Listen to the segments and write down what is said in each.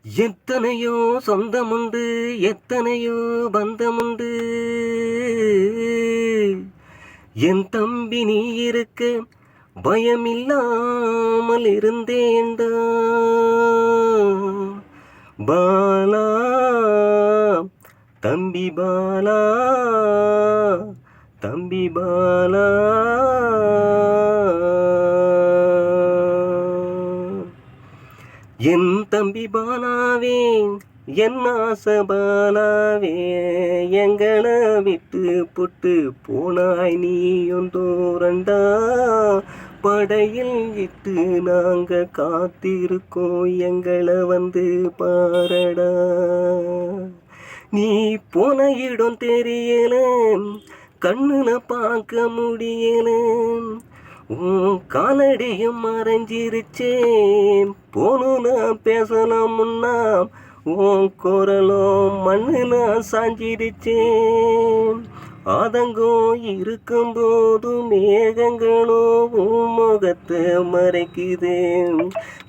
எத்தனையோ சொந்தமுண்டு, எத்தனையோ பந்தமுண்டு. என் தம்பி நீ இருக்க பயமில்லாமல் இருந்தேன்டா. பாலா, தம்பி பாலா, தம்பி பாலா. என் தம்பி பாலாவே, என் ஆசை பாலாவே, எங்களை விட்டு புட்டு போனாய் நீயும் தூரண்டா. படையில் இட்டு நாங்க காத்திருக்கோம், எங்களை வந்து பாரடா. நீ போன இடம் தெரியல, கண்ணுல பார்க்க முடியல. உன் காலடியும் மறைஞ்சிருச்சேன், போனுனா பேசலாம் முன்னா. உன் குரலும் மண்ணுல சாஞ்சிருச்சேன். ஆதங்கம் இருக்கும்போது மேகங்களோ உன் முகத்தை மறைக்குது.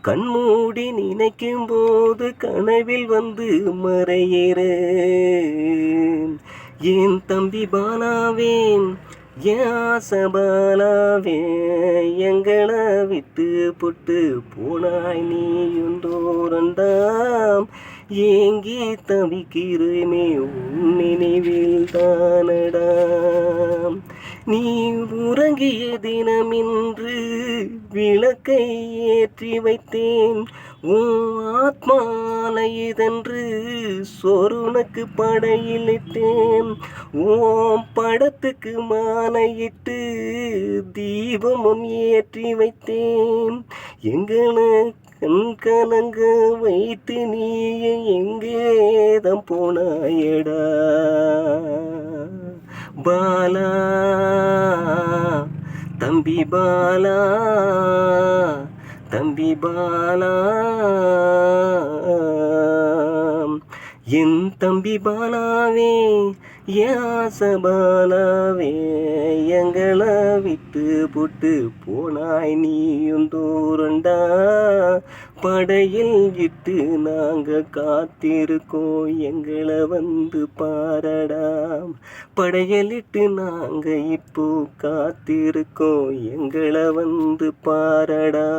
கண்மூடி நினைக்கும் போது கனவில் வந்து மறையிறேன். என் தம்பி பாலாவேன், என் ஆசை பாலாவே, எங்களை விட்டு புட்டு போனாய் நீயும் தூரண்டாம். ஏங்கி தவிக்கிறேனே உன் நினைவில் தானடாம். நீ உறங்கிய தினமின்று விளக்கை ஏற்றி வைத்தேன். உன் ஆத்மாலையதென்று சொருனுக்கு படையிலிட்டேன். ஓம் படத்துக்கு மாலையிட்டு தீபமும் ஏற்றி வைத்தேன். எங்களை கண் கலங்க வைத்து நீ எங்கேதான் போனாயடா. பாலா, தம்பி பாலா, தம்பி பாலா. என் தம்பி பாலாவே, என் ஆசை பாலாவே, எங்களை விட்டு புட்டு போனாய் நீயும் தூரண்டா. படையில் இட்டு நாங்க காத்திருக்கோம், எங்களை வந்து பாரடா. படையலிட்டு நாங்க இப்போ காத்திருக்கோம், எங்களை வந்து பாரடா.